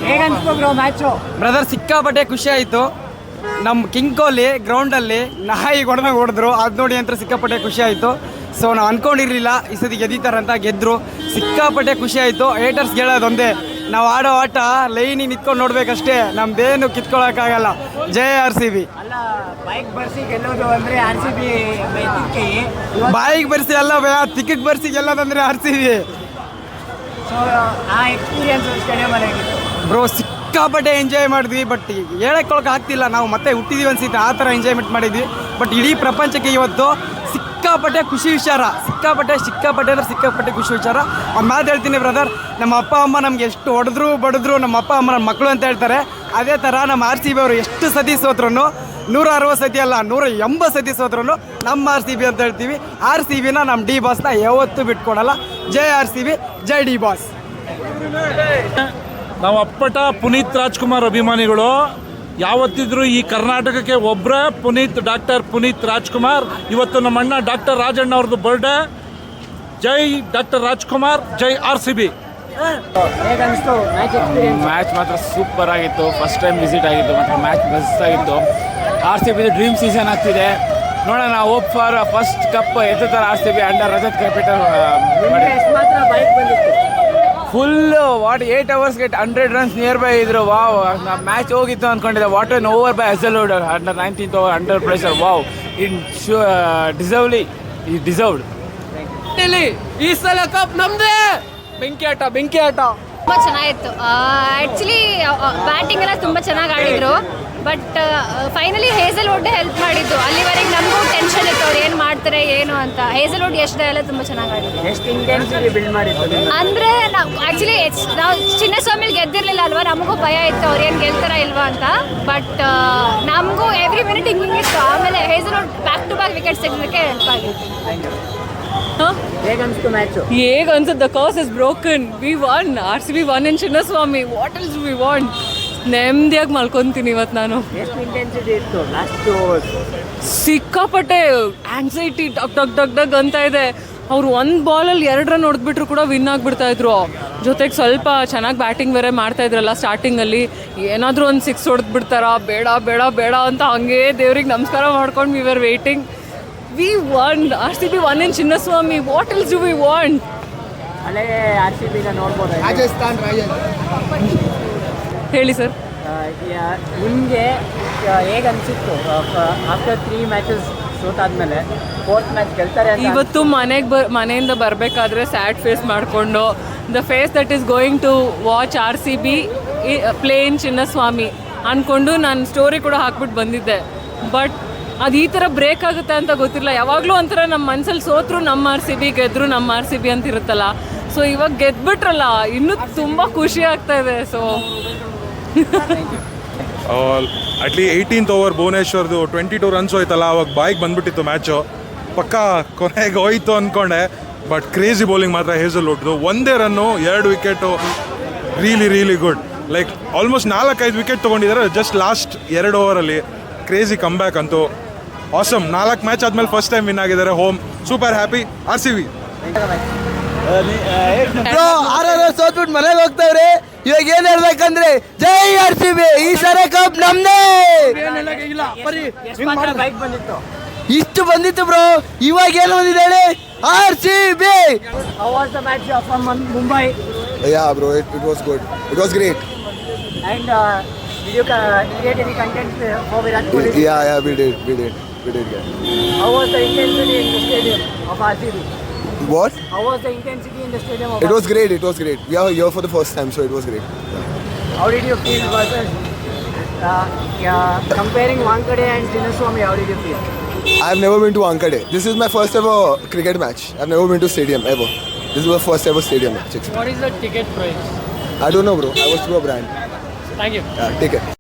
ಹೇಗನ್ಸ್ತು bro match? Brother ಸಿಕ್ಕಾಪಟ್ಟೆ ಖುಷಿ ಆಯಿತು. ನಮ್ಮ ಕಿಂಗ್ ಕೊಹ್ಲಿ ಗ್ರೌಂಡಲ್ಲಿ ನಾಯಿ ಹೊಡೆದ್ರು, ಅದು ನೋಡಿ ಅಂತ ಸಿಕ್ಕಾಪಟ್ಟೆ ಖುಷಿ ಆಯಿತು. ಸೊ ನಾವು ಅಂದ್ಕೊಂಡಿರಲಿಲ್ಲ ಈ ಸತಿ ಗೆದ್ದಿತಾರಂತ, ಗೆದ್ದರು. ಸಿಕ್ಕಾಪಟ್ಟೆ ಖುಷಿ ಆಯಿತು. ಏಟರ್ಸ್ ಗೆಲ್ಲೋದೊಂದೇ, ನಾವು ಆಡೋ ಆಟ ಲೈನಿಗೆ ನಿಂತ್ಕೊಂಡು ನೋಡ್ಬೇಕಷ್ಟೇ, ನಮ್ದೇನು ಕಿತ್ಕೊಳ್ಳೋಕ್ಕಾಗಲ್ಲ. ಜೈ RCB. ಅಲ್ಲ, ಬೈಕ್ ಬರ್ಸಿ ಗೆಲ್ಲೋದು ಅಂದರೆ RCB ಬಾಯಿಗೆ ಬರ್ಸಿ ಅಲ್ಲ ಭಯ, ತಿಕ್ಕಕ್ಕೆ ಬರ್ಸಿ ಗೆಲ್ಲೋದಂದ್ರೆ RCB. ಸೊ ಆ ಎಕ್ಸ್ಪೀರಿಯನ್ಸ್ ಸ್ಟೇಡಿಯಮಲ್ಲಿ ಆಗಿತ್ತು ಬ್ರೋ. ಸಿಕ್ಕಾಪಟ್ಟೆ ಎಂಜಾಯ್ ಮಾಡಿದ್ವಿ. ಬಟ್ ಹೇಳಕ್ಕೊಳಕ್ಕೆ ಆಗ್ತಿಲ್ಲ, ನಾವು ಮತ್ತೆ ಹುಟ್ಟಿದೀವಿ ಅನ್ಸುತ್ತೆ, ಆ ಥರ ಎಂಜಾಯ್ಮೆಂಟ್ ಮಾಡಿದ್ವಿ. ಬಟ್ ಇಡೀ ಪ್ರಪಂಚಕ್ಕೆ ಇವತ್ತು ಸಿಕ್ಕಾಪಟ್ಟೆ ಖುಷಿ ವಿಚಾರ, ಸಿಕ್ಕಾಪಟ್ಟೆ ಅಂದ್ರೆ ಸಿಕ್ಕಾಪಟ್ಟೆ ಖುಷಿ ವಿಚಾರ. ಒಂದು ಮಾತು ಹೇಳ್ತೀನಿ ಬ್ರದರ್, ನಮ್ಮ ಅಪ್ಪ ಅಮ್ಮ ನಮ್ಗೆ ಎಷ್ಟು ಹೊಡೆದ್ರು ಬಡಿದ್ರು ನಮ್ಮ ಅಪ್ಪ ಅಮ್ಮ ನಮ್ಮ ಮಕ್ಕಳು ಅಂತ ಹೇಳ್ತಾರೆ. ಅದೇ ಥರ ನಮ್ಮ RCB ಅವರು ಎಷ್ಟು ಸತಿ ಸೋತ್ರು, 160 ಸತಿ ಅಲ್ಲ 180 ಸತಿ ಸೋತ್ರು ನಮ್ಮ RCB ಅಂತ ಹೇಳ್ತೀವಿ. RCBನ ನಮ್ಮ ಡಿ ಬಾಸ್ನ ಯಾವತ್ತೂ ಬಿಟ್ಕೊಡಲ್ಲ. ಜೈ RCB, ಜೈ ಡಿ ಬಾಸ್. ನಾವು ಅಪ್ಪಟ ಪುನೀತ್ ರಾಜ್ಕುಮಾರ್ ಅಭಿಮಾನಿಗಳು. ಯಾವತ್ತಿದ್ರು ಈ ಕರ್ನಾಟಕಕ್ಕೆ ಒಬ್ಬರೇ ಡಾಕ್ಟರ್ ಪುನೀತ್ ರಾಜ್ಕುಮಾರ್. ಇವತ್ತು ನಮ್ಮ ಅಣ್ಣ ಡಾಕ್ಟರ್ ರಾಜಣ್ಣ ಅವ್ರದ್ದು ಬರ್ಡೇ. ಜೈ ಡಾಕ್ಟರ್ ರಾಜ್ಕುಮಾರ್, ಜೈ RCB. ಹೇಗನ್ನಿಸ್ತು ಮ್ಯಾಚ್ ಎಕ್ಸ್ಪೀರಿಯನ್ಸ್? ಮ್ಯಾಚ್ ಮಾತ್ರ ಸೂಪರ್ ಆಗಿತ್ತು. ಫಸ್ಟ್ ಟೈಮ್ ವಿಸಿಟ್ ಆಗಿತ್ತು, ಮಾತ್ರ ಮ್ಯಾಚ್ ಬೆಸ್ಟ್ ಆಗಿತ್ತು. RCB ಡ್ರೀಮ್ ಸೀಸನ್ ಆಗ್ತಿದೆ, ನೋಡೋಣ. ಹೋಪ್ ಫಾರ್ ಫಸ್ಟ್ ಕಪ್ ಎತ್ತುತ್ತಾರೆ RCB ಅಂಡರ್ ರಜತ್ ಕ್ಯಾಪಿಟಲ್. ಎಷ್ಟು ಮಾತ್ರ ಬೈಕ್ ಬಂದಿತ್ತು? ಫುಲ್ಲು 8 ಅವರ್ಸ್ಗೆ 100 ರನ್ಸ್ ನಿಯರ್ ಬೈ ಇದ್ರು. ವಾವ್, ಮ್ಯಾಚ್ ಹೋಗಿತ್ತು ಅಂದ್ಕೊಂಡಿದ್ದೆ. What an over by Hazelwood under 19th over under pressure. Wow, deserved. ಈ ಸಲ ಕಪ್ ನಮ್ದೇ. ಬೆಂಕಿ ಆಟ. ತುಂಬ ಚೆನ್ನಾಗಿತ್ತು. ಆ್ಯಕ್ಚುಲಿ ಬ್ಯಾಟಿಂಗ್ ಎಲ್ಲ ತುಂಬ ಚೆನ್ನಾಗಿ ಆಡಿದರು. ಬಟ್ ಫೈನಲಿ ಹೇಸಲ್ವುಡ್ ಹೆಲ್ಪ್ ಮಾಡಿದ್ದು. ಅಲ್ಲಿವರೆಗೆ ನಮಗೂ ಟೆನ್ಷನ್ ಇತ್ತು, ಅವ್ರು ಏನು ಮಾಡ್ತಾರೆ ಏನು ಅಂತ. ಹೇಸಲ್ವುಡ್ ಎಷ್ಟು ಎಲ್ಲ ತುಂಬ ಚೆನ್ನಾಗಿ ಆಡಿದ್ರು. ಎಷ್ಟು ಇಂಟೆನ್ಸಿಟಿ ಬಿಲ್ಡ್ ಮಾಡಿತ್ತು ಅಂದರೆ ನಾವು ಆ್ಯಕ್ಚುಲಿ ನಾವು ಚಿನ್ನಸ್ವಾಮಿಲಿ ಗೆದ್ದಿರಲಿಲ್ಲ ಅಲ್ವಾ, ನಮಗೂ ಭಯ ಇತ್ತು ಅವ್ರು ಏನು ಗೆಲ್ತಾರ ಇಲ್ವಾ ಅಂತ. ಬಟ್ ನಮಗೂ ಎವ್ರಿ ಮಿನಿಟ್ ಹಿಂಗಿತ್ತು. ಆಮೇಲೆ Hazelwood back to back wicket ಸಿಗೋದಕ್ಕೆ ಹೆಲ್ಪ್ ಆಗಿತ್ತು. ಹೇಗನ್ನಿಸ್ತು ಮ್ಯಾಚು? ಹೇಗೆ ಅನ್ಸುತ್ತೆ, the curse is broken. We won, RCB won in Chinnaswamy. What else we want? ನೆಮ್ಮದಿಯಾಗಿ ಮಲ್ಕೊತೀನಿ ಇವತ್ತು ನಾನು. ಎಷ್ಟು ಇಂಟೆನ್ಸಿಟಿ ಇತ್ತು ಲಾಸ್ಟ್ ಓವರ್ಸ್? ಸಿಕ್ಕಾಪಟ್ಟೆ ಆಂಗ್ಸೈಟಿ, ಡಗ್ ಅಂತ ಇದೆ. ಅವ್ರು ಒಂದು ಬಾಲಲ್ಲಿ 2 ರನ್ ಹೊಡೆದ್ಬಿಟ್ರು ಕೂಡ ವಿನ್ ಆಗಿಬಿಡ್ತಾ ಇದ್ರು. ಜೊತೆಗೆ ಸ್ವಲ್ಪ ಚೆನ್ನಾಗಿ ಬ್ಯಾಟಿಂಗ್ ಬೇರೆ ಮಾಡ್ತಾ ಇದ್ರಲ್ಲ ಸ್ಟಾರ್ಟಿಂಗಲ್ಲಿ. ಏನಾದರೂ ಒಂದು 6 ಹೊಡೆದ್ಬಿಡ್ತಾರಾ, ಬೇಡ ಅಂತ ಹಂಗೆ ದೇವ್ರಿಗೆ ನಮಸ್ಕಾರ ಮಾಡ್ಕೊಂಡು we were waiting. We won, RCB won in Chinnaswamy. What else do we want? ಅಲ್ಲೇ RCBನ ನೋಡ್ಬೋದು. ಹೇಳಿ ಸರ್. ನಿಮಗೆ ಹೇಗೆ ಅನಿಸಿತ್ತು ಆಫ್ಟರ್ 3 ಮ್ಯಾಚಸ್ ಸೋತಾದ್ಮೇಲೆ 4th ಮ್ಯಾಚ್ ಗೆಲ್ತಾರೆ ಅಂತ? ಇವತ್ತು ಮನೆಯಿಂದ ಬರಬೇಕಾದ್ರೆ ಸ್ಯಾಡ್ ಫೇಸ್ ಮಾಡಿಕೊಂಡು, the face that is going to watch RCB play in Chinnaswamy ಅಂದ್ಕೊಂಡು ನಾನು ಸ್ಟೋರಿ ಕೂಡ ಹಾಕ್ಬಿಟ್ಟು ಬಂದಿದ್ದೆ. ಬಟ್ ಅದು ಈ ಥರ ಬ್ರೇಕ್ ಆಗುತ್ತೆ ಅಂತ ಗೊತ್ತಿಲ್ಲ. ಯಾವಾಗಲೂ ಒಂಥರ ನಮ್ಮ ಮನಸ್ಸಲ್ಲಿ ಸೋತ್ರು ನಮ್ಮ RCB, ಗೆದ್ದರು ನಮ್ಮ RCB ಅಂತ ಇರುತ್ತಲ್ಲ. ಸೊ ಇವಾಗ ಗೆದ್ಬಿಟ್ರಲ್ಲ, ಇನ್ನೂ ತುಂಬ ಖುಷಿ ಆಗ್ತಾ ಇದೆ. ಸೊ ಅಟ್ಲಿ 18th ಓವರ್ ಭುವನೇಶ್ವರ್ದು 22 ರನ್ಸ್ ಹೋಯ್ತಲ್ಲ, ಅವಾಗ ಬಾಯಿಗೆ ಬಂದ್ಬಿಟ್ಟಿತ್ತು ಮ್ಯಾಚು. ಪಕ್ಕ ಕೊನೆಗೆ ಹೋಯ್ತು ಅಂದ್ಕೊಂಡೆ. ಬಟ್ ಕ್ರೇಜಿ ಬೌಲಿಂಗ್ ಮಾತ್ರ ಹೇಸಲ್ವುಡ್ದು. 1 run 2 wicket, really good. Like almost 4-5 wicket ತೊಗೊಂಡಿದ್ದಾರೆ ಜಸ್ಟ್ ಲಾಸ್ಟ್ 2 ಓವರಲ್ಲಿ. ಕ್ರೇಜಿ ಕಮ್ ಬ್ಯಾಕ್ ಅಂತೂ ಆಸಮ್. 4 ಮ್ಯಾಚ್ ಆದಮೇಲೆ ಫಸ್ಟ್ ಟೈಮ್ ವಿನ್ ಆಗಿದ್ದಾರೆ. Home super happy RCB. ಸೋತ್ಬಿಟ್ಟು ಮನೆಗೆ ಹೋಗ್ತಾವ್ರೆ. ಇವಾಗ ಏನ್ ಹೇಳ್ಬೇಕಂದ್ರೆ ಜೈ RCB, ಈ ಸಲ ಕಪ್ ನಮ್ದೇ. ಬೈಕ್ ಬಂದಿತ್ತು? ಇಷ್ಟು ಬಂದಿತ್ತು ಬ್ರೋ. ಇವಾಗ ಏನು ಬಂದಿದೆ RCB. How was the match from Mumbai? Yeah bro, it was good. It was great. And did you create any content for Virat Kohli? Yeah, we did. Yeah. How was the intensity in the stadium of RCB? What? How was the intensity in the stadium of It was RCB? great. We are here for the first time, so it was great. How did you feel versus comparing Wankhede and Chinnaswamy? How did you feel? I've never been to Wankhede. This is my first ever cricket match. I've never been to stadium ever. This is my first ever stadium match. What is the ticket price? I don't know bro. I was through a brand. Thank you. Yeah, take it.